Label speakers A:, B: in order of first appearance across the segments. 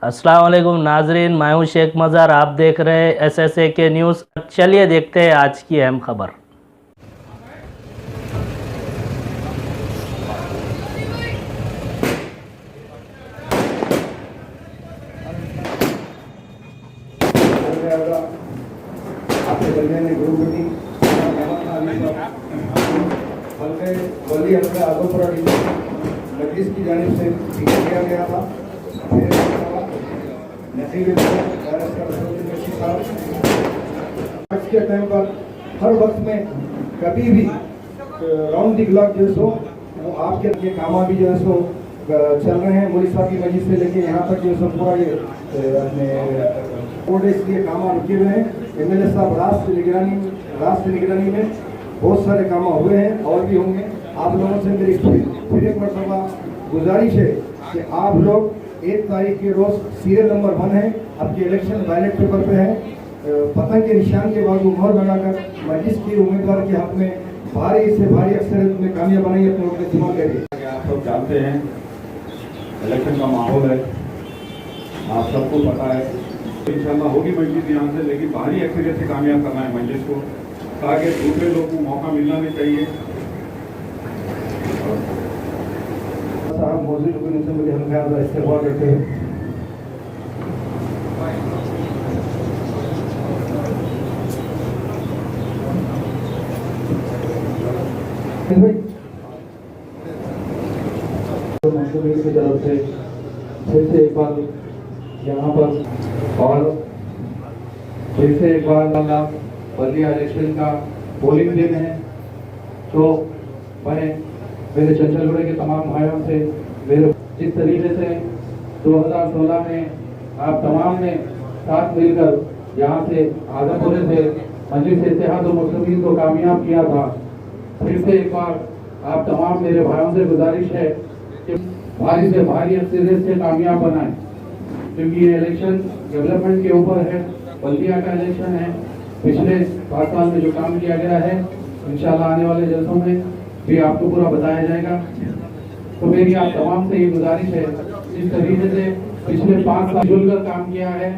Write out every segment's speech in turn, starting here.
A: अस्सलाम वालेकुम नाजरीन, मैं हूं शेख मज़हर। आप देख रहे हैं SSAK न्यूज़। चलिए देखते हैं आज की अहम खबर।
B: मजलिस की जानिब से किया गया था। आज के टाइम पर हर वक्त में कभी भी राउंड द क्लॉक जो सो आपके ये काम भी जो है सो चल रहे हैं। मौलवी साहब की मस्जिद से लेके यहाँ तक जो सो पूरा ये अपने इसलिए काम रुके हुए हैं। MLA साहब राष्ट्र निगरानी में बहुत सारे काम हुए हैं और भी होंगे। आप लोगों से मेरी फिर एक मरतबा गुजारिश है कि आप लोग 1 तारीख के रोज सीरियल नंबर 1 है, आपके इलेक्शन बैलेट पेपर पे है, पतंग के निशान के बाद मोहर लगाकर मजलिस के उम्मीदवार के हक में भारी से भारी अक्सरियत में कामयाब बनाई अपने वोट का इस्तेमाल करिए।
C: आप सब जानते हैं इलेक्शन का माहौल है, आप सबको पता है। इंशाल्लाह होगी मजलिस यहाँ से, लेकिन भारी अक्सरियत से कामयाब करना है मजलिस को, ताकि दूसरे लोगों को मौका मिलना भी चाहिए।
B: साहब मौजूद से मुझे हम ख्याल इस्तेमाल करते हैं। की तरफ से फिर से एक बार यहाँ पर और फिर से एक बार बल्दिया इलेक्शन का पोलिंग दिन है, तो मैं मेरे चंचलगढ़ के तमाम भाइयों से मेरे जिस तरीके से 2016 में आप तमाम ने साथ मिलकर यहाँ से आजमपुर से मजलिस इत्तेहादुल मुस्लिमीन को कामयाब किया था, फिर से एक बार आप तमाम मेरे भाइयों से गुजारिश है कि भारी से भारी अक्सरियत से कामयाब बनाएं, क्योंकि ये इलेक्शन डेवलपमेंट के ऊपर है। बल्दिया का इलेक्शन है, पिछले 5 साल में जो काम किया गया है इंशाल्लाह आने वाले जलसों में भी आपको पूरा बताया जाएगा। तो मेरी आप तमाम से ये गुजारिश है, जिस तरीके से पिछले 5 साल मिलजुल कर काम किया है,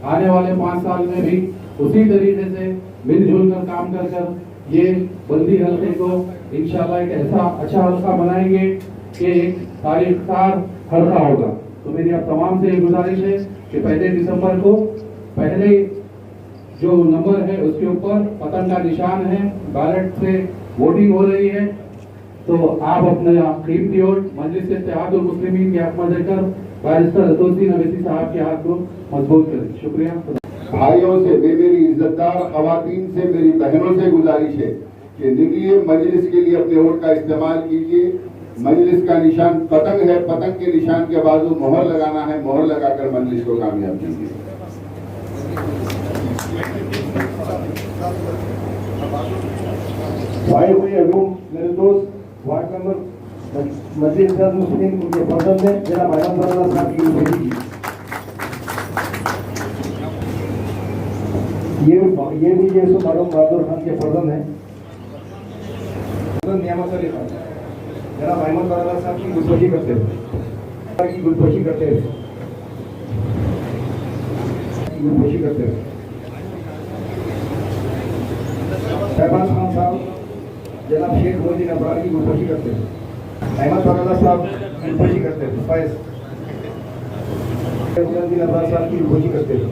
B: आने वाले 5 साल में भी उसी तरीके से मिलजुल कर काम कर कर ये बल्दी हल्के को इंशाल्लाह एक ऐसा अच्छा हल्का बनाएंगे कि एक तारीखदार हल्का होगा। तो मेरी आप तमाम से ये गुजारिश है कि 1 दिसंबर को पहले जो नंबर है उसके ऊपर पतंग का निशान है, बैलेट से वोटिंग हो रही है, तो आप अपने कीमती वोट मजलिस इत्तेहादुल मुस्लिमीन के हक में देकर बैरिस्टर अतुद्दीन अवैसी साहब के हाथ को मजबूत करें। शुक्रिया।
C: भाइयों से, मेरी इज्जतदार खवातीन से, मेरी बहनों से गुजारिश है कि निकलिए, मजलिस के लिए अपने वोट का इस्तेमाल कीजिए। मजलिस का निशान पतंग है, पतंग के निशान के बाजू मोहर लगाना है, मोहर लगाकर मजलिस को कामयाब कीजिए।
B: भाई हुए मेरे दोस्त वार्ड नंबर मजलिस मुस्लिम के पसंद है मेरा मैडम साहब की बेटी, ये भी जैसे मैडम बहादुर खान के पसंद है। नियामत अली खान मेरा महमूद साहब की गुलफशी करते हुए शहबाज खान साहब जनाब शेख मोहद्दीन अबरार की गुलफशी करते हुए, अहमद फराला साहब गुलफशी करते हुए, फैज अबरार साहब की गुलफशी करते हुए,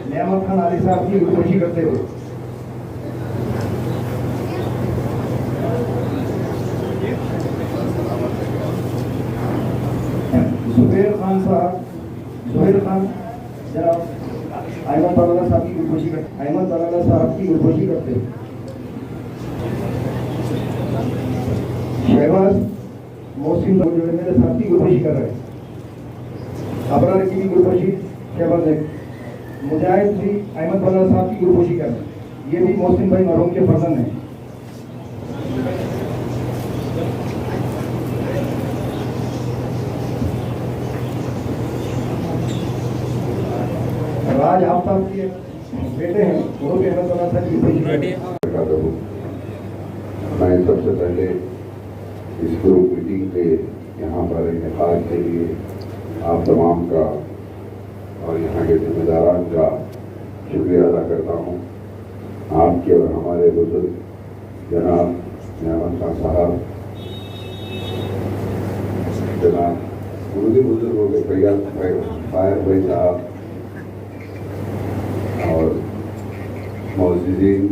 B: नियामत खान आली साहब की गुलफशी करते हुए, जुबैर खान जनाब अहमद फराला साहब की गुलफशी करते हुए, शहबाज मोहसिन जो है मेरे साथी गुलफशी कर रहे हैं। अबरार की भी गुलफशी शहबाज है। मुजाहिद भी अहमद फराला साहब की गुलफशी कर रहे हैं, ये भी मोहसिन भाई मरहूम के पसंद है। राज आफ्ताब के बेटे हैं, वो भी अहमद फराला साहब की गुलफशी कर रहे हैं।
C: मैं सबसे पहले इस ग्रुप मीटिंग के यहाँ पर इनेकाद के लिए आप तमाम का और यहाँ के जिम्मेदारान का शुक्रिया अदा करता हूँ। आपके और हमारे बुजुर्ग जनाब नियामत खान साहब, जनाब उनके बुजुर्गों के फायर भाई साहब और मौजूदीन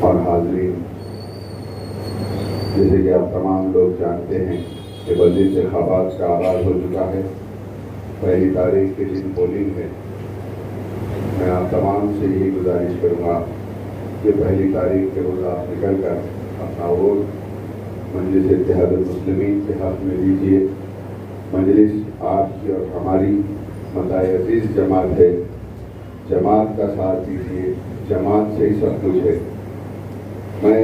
C: और हाजरीन, जैसे कि आप तमाम लोग जानते हैं कि बल्दी इंतखाबात का आगाज हो चुका है। पहली तारीख के दिन पोलिंग है। मैं आप तमाम से यही गुजारिश करूँगा कि पहली तारीख के रोज़ आप निकल कर अपना वोट मजलिस इत्तेहादुल मुस्लिमीन के हक़ में दीजिए। मजलिस आपकी और हमारी मताए अजीज़ जमात है। जमात का साथ दीजिए, जमात से ही सब कुछ है। मैं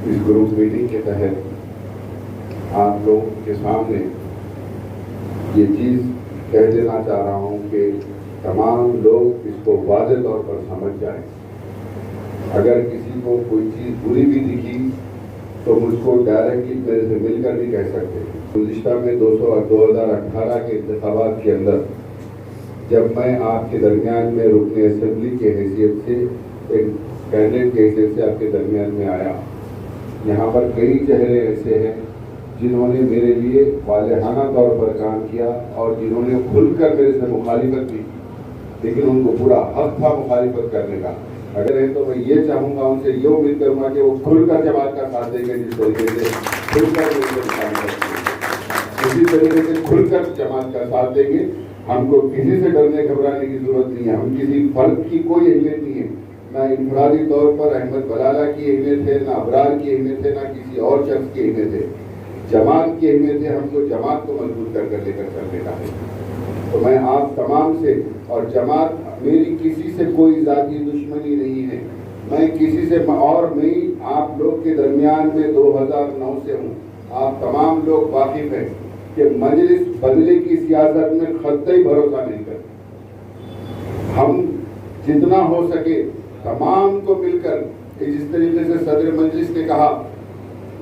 C: इस ग्रुप मीटिंग के तहत आप लोगों के सामने ये चीज़ कह देना चाह रहा हूँ कि तमाम लोग इसको वाज़ेह तौर पर समझ जाएं। अगर किसी को कोई चीज़ बुरी भी दिखी तो मुझको डायरेक्टली मेरे से मिलकर भी कह सकते हैं। गुज़िश्ता में 2018 के इंतखाबात के अंदर जब मैं आपके दरमियान में रुकने असेंबली के हैसियत से, एक कैंडिडेट के हैसियत से आपके दरमियान में आया, यहाँ पर कई चेहरे ऐसे हैं जिन्होंने मेरे लिए वालेहाना तौर पर काम किया और जिन्होंने खुलकर मेरे से मुखालिफत भी की, लेकिन उनको पूरा हक था मुखालिफत करने का। अगर है तो मैं ये चाहूँगा, उनसे ये उम्मीद करूँगा कि वो खुलकर जमात का साथ देंगे, जिस तरीके से खुलकर उसी तरीके से खुलकर जमात का साथ देंगे। हमको किसी से डरने घबराने की जरूरत नहीं है। हम किसी फर्द की कोई अहमियत नहीं है, ना इनफरादी तौर पर अहमद बलाला की अहमियत है, ना अबरार की अहमियत है, ना किसी और शख्स की अहमियत है। जमात की अहमियत है, हमको जमात को मजबूत कर लेकर चलने का है। तो मैं आप तमाम से, और जमात मेरी किसी से कोई ज़ाती दुश्मनी नहीं है, मैं किसी से, और मैं आप लोग के दरमियान में 2009 से हूँ। आप तमाम लोग वाकिफ हैं कि मजलिस बदले की सियासत में खत्ते भरोसा नहीं करते। हम जितना हो सके तमाम को मिलकर, जिस तरीके से सदर मजलिस ने कहा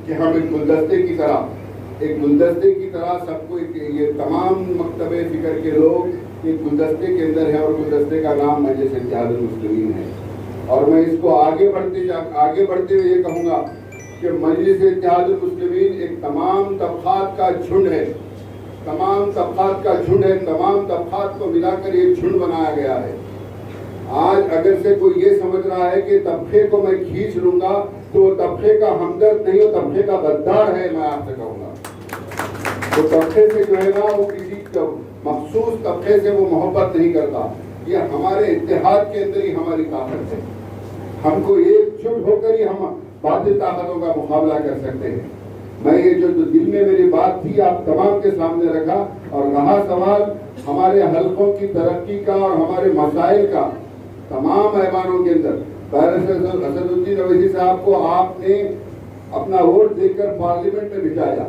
C: कि हम एक गुलदस्ते की तरह सबको, ये तमाम मकतबे फिक्र के लोग एक गुलदस्ते के अंदर है और गुलदस्ते का नाम मजलिस इत्तेहादुल मुस्लिमीन है। और मैं इसको आगे बढ़ते हुए ये कहूँगा कि मजलिस इत्तेहादुल मुस्लिमीन एक तमाम तबक़ात का झुंड है, तमाम तबक़ात को मिलाकर एक झुंड बनाया गया है। आज अगर से कोई ये समझ रहा है कि तबके को मैं खींच लूंगा तो तबके का हमदर्द नहीं, वो तबके का गद्दार है। मैं आपसे कहूँगा वो तबके से जो है ना, वो किसी मखसूस तबके से वो मोहब्बत नहीं करता। ये हमारे इत्तेहाद के अंदर ही हमारी ताकत है। हमको एकजुट होकर ही हम बातिल ताकतों का मुकाबला कर सकते हैं। मैं ये जो दिल में मेरी बात थी आप तमाम के सामने रखा। और रहा सवाल हमारे हल्कों की तरक्की का और हमारे मसाइल का, तमाम ऐवानों के अंदर असदुद्दीन अवैसी साहब को आपने अपना वोट देकर पार्लियामेंट में बिठाया,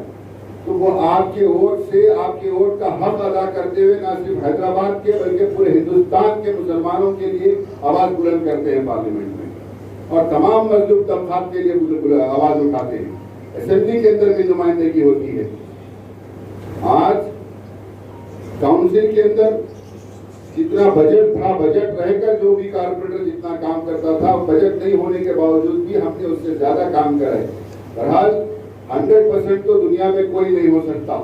C: तो वो आपके वोट का हक अदा करते हुए न सिर्फ हैदराबाद के बल्कि पूरे हिंदुस्तान के मुसलमानों के लिए आवाज बुलंद करते हैं पार्लियामेंट में, और तमाम मजलूम तबक़ात के लिए आवाज उठाते हैं। असेंबली के अंदर भी नुमाइंदगी होती है। आज काउंसिल के अंदर जितना बजट था, बजट रहकर जो भी कारपोरेटर जितना काम करता था, बजट नहीं होने के बावजूद भी हमने उससे ज्यादा काम करा है। बहरहाल 100% तो दुनिया में कोई नहीं हो सकता,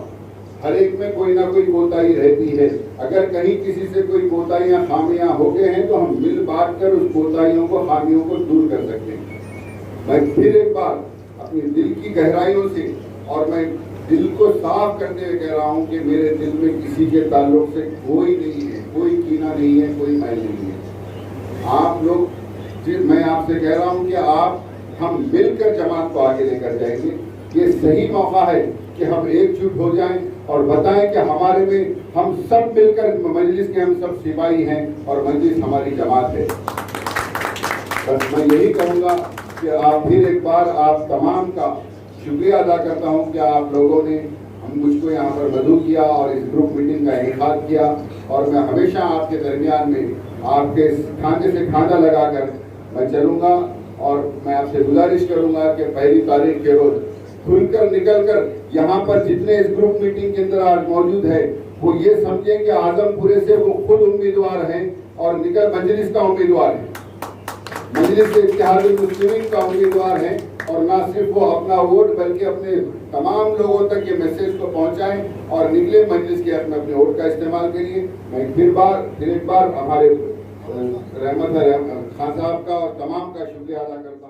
C: हर एक में कोई ना कोई कोताही रहती है। अगर कहीं किसी से कोई कोताहियां खामियां हो गए हैं तो हम मिल बांट कर उस कोताहियों को, खामियों को दूर कर सकते हैं। मैं फिर एक बार अपनी दिल की गहराइयों से, और मैं दिल को साफ करते हुए कह रहा हूँ कि मेरे दिल में किसी के ताल्लुक से कोई नहीं है, कोई कीना नहीं है, कोई मैल नहीं है। आप लोग, मैं आपसे कह रहा हूँ कि हम मिलकर जमात को आगे लेकर जाएंगे। ये सही मौका है कि हम एकजुट हो जाएं और बताएं कि हमारे में हम सब मिलकर, मजलिस के हम सब सिपाही हैं और मजलिस हमारी जमात है। बस मैं यही कहूँगा कि आप फिर एक बार आप तमाम का शुक्रिया अदा करता हूँ कि आप लोगों ने मुझको यहाँ पर मदऊ किया और इस ग्रुप मीटिंग का इनेकाद किया। और मैं हमेशा आपके दरमियान में आपके खाने से खाना लगाकर मैं चलूँगा। और मैं आपसे गुजारिश करूँगा कि पहली तारीख के रोज़ खुलकर निकलकर यहाँ पर जितने इस ग्रुप मीटिंग के अंदर आज मौजूद है वो ये समझें कि आजमपुरे से वो खुद उम्मीदवार हैं और निकल मजलिस का उम्मीदवार है, मजलिस से इत्तेहादुल मुस्लिमीन का उम्मीदवार है। और ना सिर्फ वो अपना वोट बल्कि अपने तमाम लोगों तक ये मैसेज को पहुंचाएं और निकले मजलिस के अपने अपने वोट का इस्तेमाल के लिए। मैं फिर एक बार हमारे रहमत खान साहब का और तमाम का शुक्रिया अदा करता हूँ।